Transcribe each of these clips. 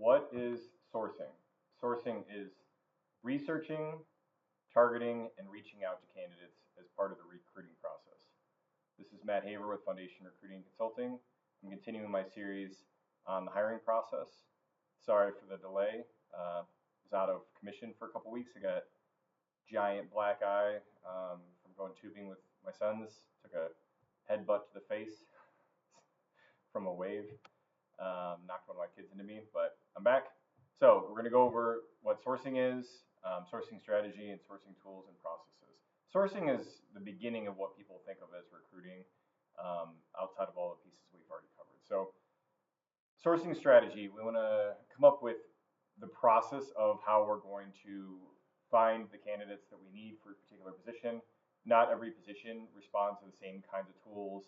What is sourcing? Sourcing is researching, targeting, and reaching out to candidates as part of the recruiting process. This is Matt Haver with Foundation Recruiting Consulting. I'm continuing my series on the hiring process. Sorry for the delay. Was out of commission for a couple weeks. I got giant black eye from going tubing with my sons. Took a headbutt to the face from a wave. Knocked one of my kids into me, but I'm back. So we're going to go over what sourcing is, sourcing strategy, and sourcing tools and processes. Sourcing is the beginning of what people think of as recruiting, outside of all the pieces we've already covered. So sourcing strategy, we want to come up with the process of how we're going to find the candidates that we need for a particular position. Not every position responds to the same kinds of tools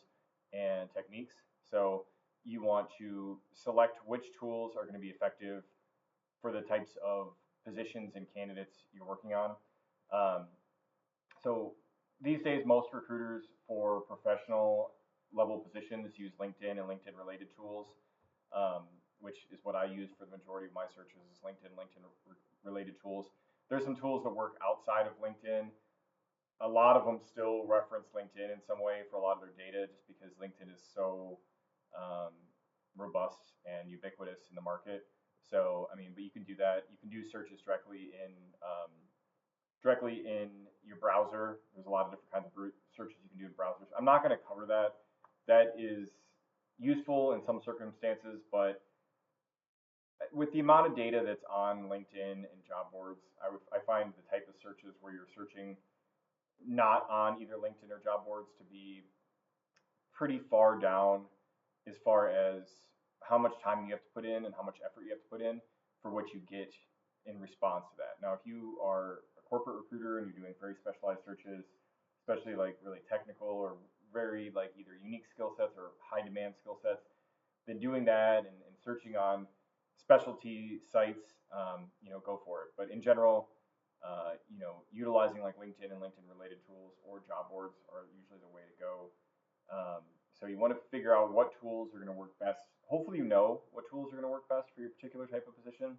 and techniques. So you want to select which tools are going to be effective for the types of positions and candidates you're working on. Um, so these days, most recruiters for professional level positions use LinkedIn and LinkedIn related tools, which is what I use for the majority of my searches is LinkedIn related tools. There's some tools that work outside of LinkedIn. A lot of them still reference LinkedIn in some way for a lot of their data just because LinkedIn is so um, robust and ubiquitous in the market. So, I mean, but you can do that. You can do searches directly in your browser. There's a lot of different kinds of searches you can do in browsers. I'm not going to cover that. That is useful in some circumstances, but with the amount of data that's on LinkedIn and job boards, I find the type of searches where you're searching not on either LinkedIn or job boards to be pretty far down as far as how much time you have to put in and how much effort you have to put in for what you get in response to that. Now, if you are a corporate recruiter and you're doing very specialized searches, especially like really technical or very like either unique skill sets or high demand skill sets, then doing that and searching on specialty sites, go for it. But in general, utilizing like LinkedIn and LinkedIn related tools or job boards are usually the way to go. So you want to figure out what tools are going to work best. Hopefully you know what tools are going to work best for your particular type of position.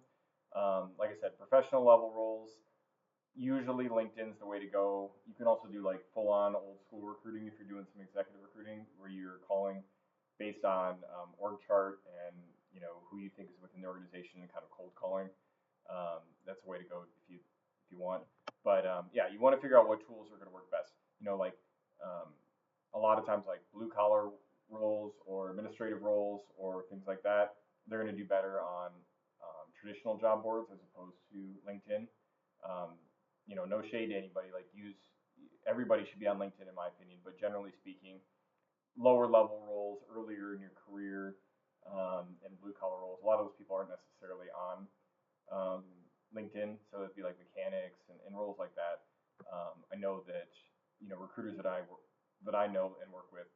Like I said, professional level roles, usually LinkedIn's the way to go. You can also do like full on old school recruiting if you're doing some executive recruiting where you're calling based on org chart and who you think is within the organization and kind of cold calling. That's a way to go if you want. But yeah, you want to figure out what tools are going to work best. Like a lot of times like blue collar roles or administrative roles or things like that, they're going to do better on traditional job boards as opposed to LinkedIn. No shade to anybody. Like everybody should be on LinkedIn in my opinion, but generally speaking, lower level roles earlier in your career and blue collar roles, a lot of those people aren't necessarily on um, LinkedIn, so it'd be like mechanics and roles like that. I know that recruiters that I know and work with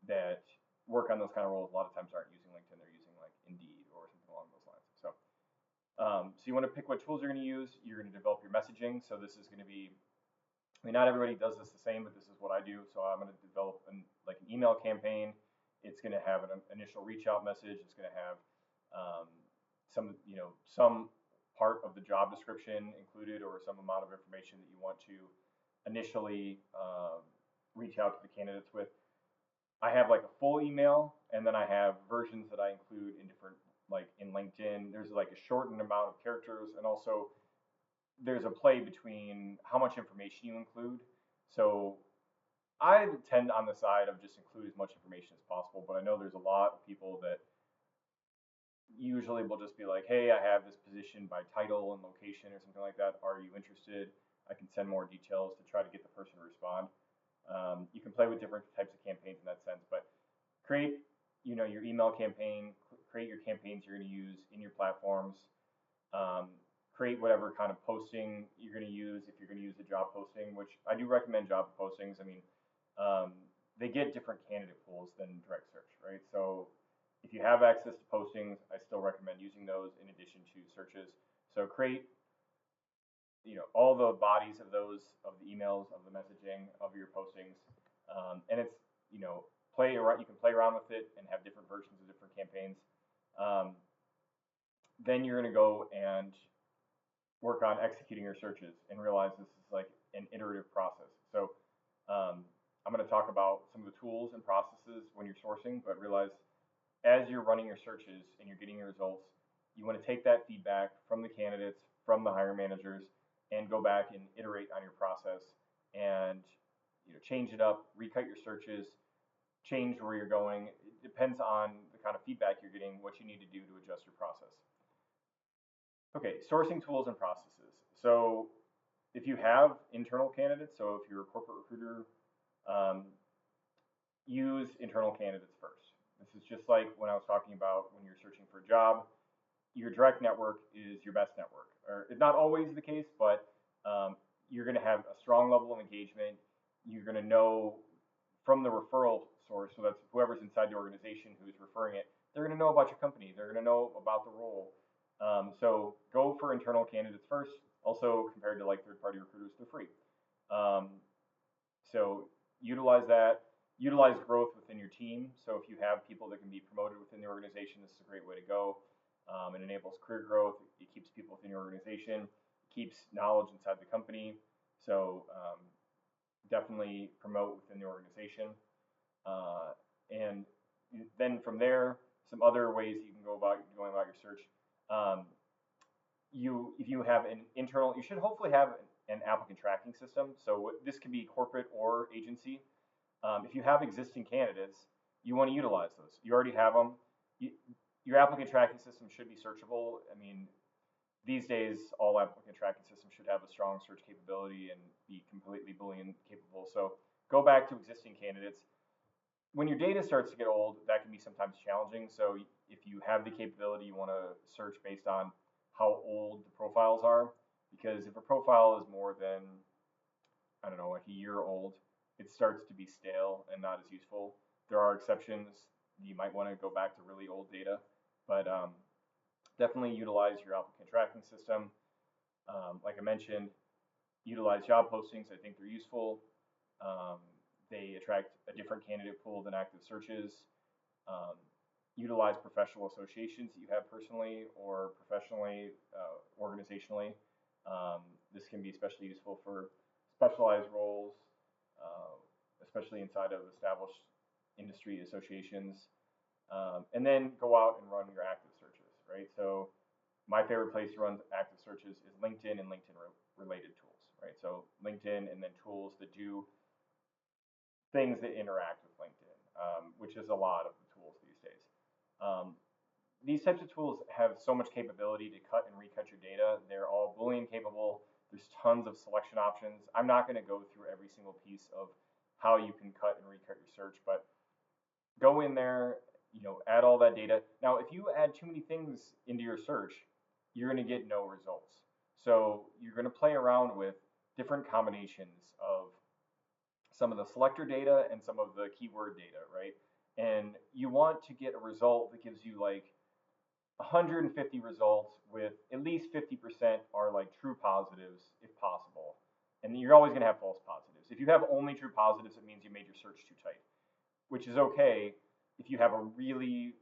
that work on those kind of roles a lot of times aren't using LinkedIn; they're using like Indeed or something along those lines. So you want to pick what tools you're going to use. You're going to develop your messaging. So this is going to be, I mean, not everybody does this the same, but this is what I do. So I'm going to develop like an email campaign. It's going to have an initial reach out message. It's going to have um, some part of the job description included or some amount of information that you want to initially reach out to the candidates with. I have like a full email, and then I have versions that I include in different, like in LinkedIn. There's like a shortened amount of characters, and also there's a play between how much information you include. So I tend on the side of just include as much information as possible, but I know there's a lot of people that usually will just be like, hey, I have this position by title and location or something like that. Are you interested? I can send more details to try to get the person to respond. You can play with different types of campaigns in that sense, but create, your email campaign, create your campaigns you're going to use in your platforms. Create whatever kind of posting you're going to use if you're going to use a job posting, which I do recommend job postings. I mean, they get different candidate pools than direct search, right? So if you have access to postings, I still recommend using those in addition to searches. So create, all the bodies of the emails, of the messaging, of your postings, and it's, play around. You can play around with it and have different versions of different campaigns. Um, then you're going to go and work on executing your searches and realize this is like an iterative process. So I'm going to talk about some of the tools and processes when you're sourcing, but realize as you're running your searches and you're getting your results, you want to take that feedback from the candidates, from the hiring managers, and go back and iterate on your process and change it up, recut your searches, change where you're going. It depends on the kind of feedback you're getting, what you need to do to adjust your process. Okay, sourcing tools and processes. So if you have internal candidates, so if you're a corporate recruiter, um, use internal candidates first. This is just like when I was talking about when you're searching for a job. Your direct network is your best network. Or it's not always the case, but you're going to have a strong level of engagement. You're going to know from the referral source, so that's whoever's inside the organization who's referring it, they're going to know about your company. They're going to know about the role. So go for internal candidates first. Also, compared to like third-party recruiters, they're free. So utilize that. Utilize growth within your team. So if you have people that can be promoted within the organization, this is a great way to go. It enables career growth. It keeps people within your organization. It keeps knowledge inside the company. So definitely promote within the organization. And then from there, some other ways you can go about going about your search. If you have an internal, you should hopefully have an applicant tracking system. So this can be corporate or agency. If you have existing candidates, you want to utilize those. You already have them. Your applicant tracking system should be searchable. I mean, these days, all applicant tracking systems should have a strong search capability and be completely Boolean capable. So go back to existing candidates. When your data starts to get old, that can be sometimes challenging. So if you have the capability, you want to search based on how old the profiles are. Because if a profile is more than, I don't know, like a year old, it starts to be stale and not as useful. There are exceptions. You might want to go back to really old data, but definitely utilize your applicant tracking system. Like I mentioned, utilize job postings. I think they're useful. They attract a different candidate pool than active searches. Utilize professional associations that you have personally or professionally, organizationally. This can be especially useful for specialized roles, especially inside of established industry associations. And then go out and run your active searches, right? So my favorite place to run active searches is LinkedIn and LinkedIn related tools, right? So LinkedIn and then tools that do things that interact with LinkedIn, which is a lot of the tools these days. These types of tools have so much capability to cut and recut your data. They're all Boolean capable. There's tons of selection options. I'm not going to go through every single piece of how you can cut and recut your search, but go in there, add all that data. Now, if you add too many things into your search, you're going to get no results. So you're going to play around with different combinations of some of the selector data and some of the keyword data, right? And you want to get a result that gives you like 150 results with at least 50% are like true positives if possible. And you're always going to have false positives. If you have only true positives, it means you made your search too tight, which is okay if you have a really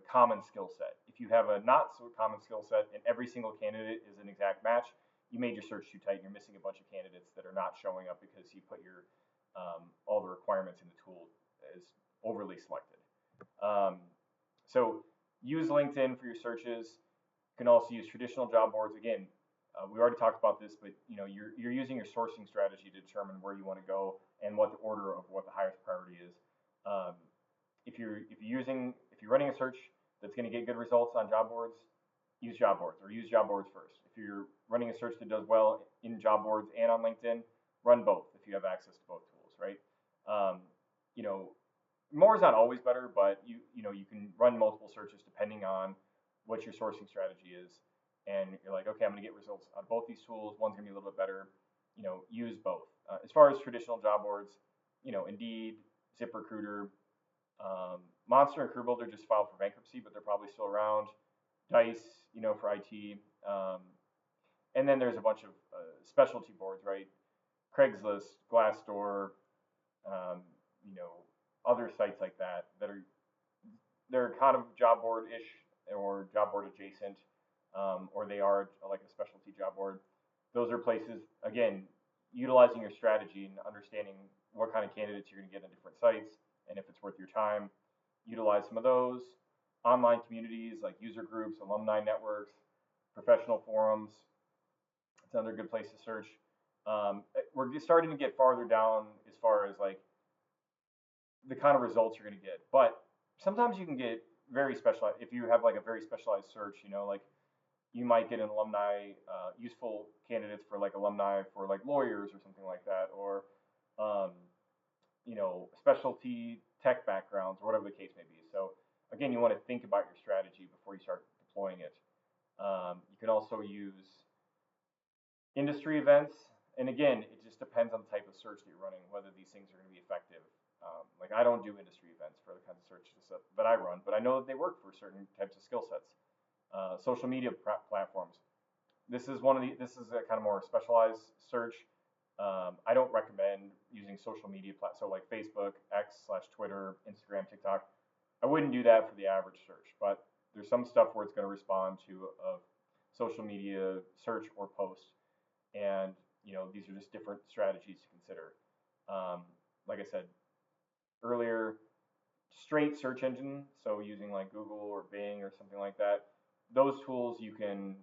common skill set. If you have a not so common skill set and every single candidate is an exact match, you made your search too tight and you're missing a bunch of candidates that are not showing up because you put your all the requirements in the tool as overly selected. So use LinkedIn for your searches. You can also use traditional job boards. Again, we already talked about this, but you're using your sourcing strategy to determine where you want to go and what the order of what the highest priority is. If you're running a search that's going to get good results on job boards, use job boards or use job boards first. If you're running a search that does well in job boards and on LinkedIn, run both if you have access to both tools, right? More is not always better, but you can run multiple searches depending on what your sourcing strategy is. And you're like, okay, I'm going to get results on both these tools. One's going to be a little bit better. Use both. As far as traditional job boards, Indeed, ZipRecruiter, Monster and CareerBuilder just filed for bankruptcy, but they're probably still around. Dice, for IT. And then there's a bunch of specialty boards, right? Craigslist, Glassdoor, other sites like that they're kind of job board-ish, or job board adjacent, or they are like a specialty job board. Those are places, again, utilizing your strategy and understanding what kind of candidates you're going to get on different sites and if it's worth your time. Utilize some of those. Online communities like user groups, alumni networks, professional forums. It's another good place to search. We're starting to get farther down as far as like the kind of results you're going to get, but sometimes you can get very specialized. If you have like a very specialized search, like you might get an alumni, useful candidates for like alumni for like lawyers or something like that, or um, specialty tech backgrounds or whatever the case may be. So again, you want to think about your strategy before you start deploying it. You can also use industry events, and again, it just depends on the type of search that you're running, whether these things are going to be effective. Like I don't do industry events for the kinds of searches that I run, but I know that they work for certain types of skill sets. Social media platforms. This is a kind of more specialized search. I don't recommend using social media so like Facebook, X/Twitter, Instagram, TikTok. I wouldn't do that for the average search, but there's some stuff where it's going to respond to a social media search or post, and these are just different strategies to consider. Like I said earlier, straight search engine, so using like Google or Bing or something like that, those tools you can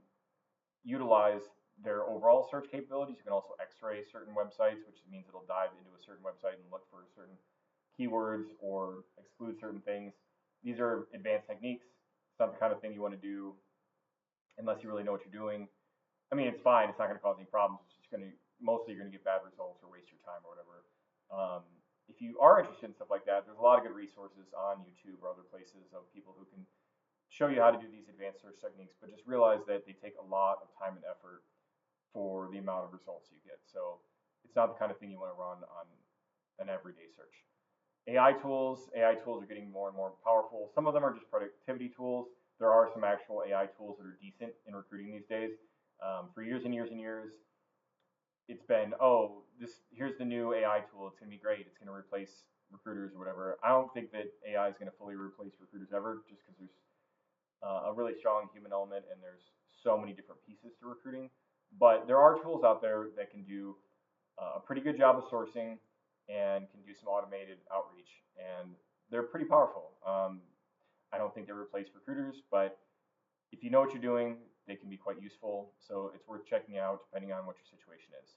utilize their overall search capabilities. You can also x-ray certain websites, which means it'll dive into a certain website and look for certain keywords or exclude certain things. These are advanced techniques. It's not the kind of thing you want to do unless you really know what you're doing. I mean, it's fine. It's not going to cause any problems. It's just going to, mostly you're going to get bad results or waste your time or whatever. If you are interested in stuff like that, there's a lot of good resources on YouTube or other places of people who can show you how to do these advanced search techniques, but just realize that they take a lot of time and effort for the amount of results you get. So it's not the kind of thing you want to run on an everyday search. AI tools are getting more and more powerful. Some of them are just productivity tools. There are some actual AI tools that are decent in recruiting these days. For years and years and years, it's been, here's the new AI tool. It's going to be great. It's going to replace recruiters or whatever. I don't think that AI is going to fully replace recruiters ever, just because there's a really strong human element and there's so many different pieces to recruiting. But there are tools out there that can do a pretty good job of sourcing and can do some automated outreach, and they're pretty powerful. I don't think they replace recruiters, but if you know what you're doing, they can be quite useful. So it's worth checking out depending on what your situation is.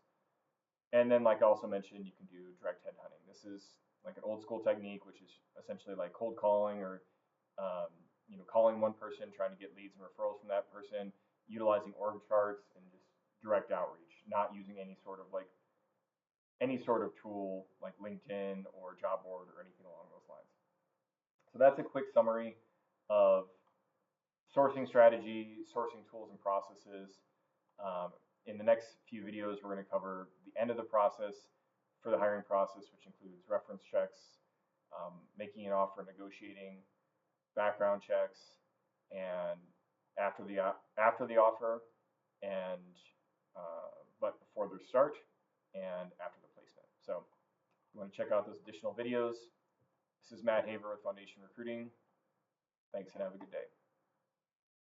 And then, like I also mentioned, you can do direct headhunting. This is like an old school technique, which is essentially like cold calling or calling one person, trying to get leads and referrals from that person, utilizing org charts and just direct outreach, not using any sort of tool like LinkedIn or job board or anything along those lines. So that's a quick summary of sourcing strategy, sourcing tools and processes. In the next few videos, we're going to cover the end of the process for the hiring process, which includes reference checks, making an offer, negotiating, background checks, and after the offer, and but before their start and after the placement. So if you want to check out those additional videos, this is Matt Haver with Foundation Recruiting. Thanks and have a good day.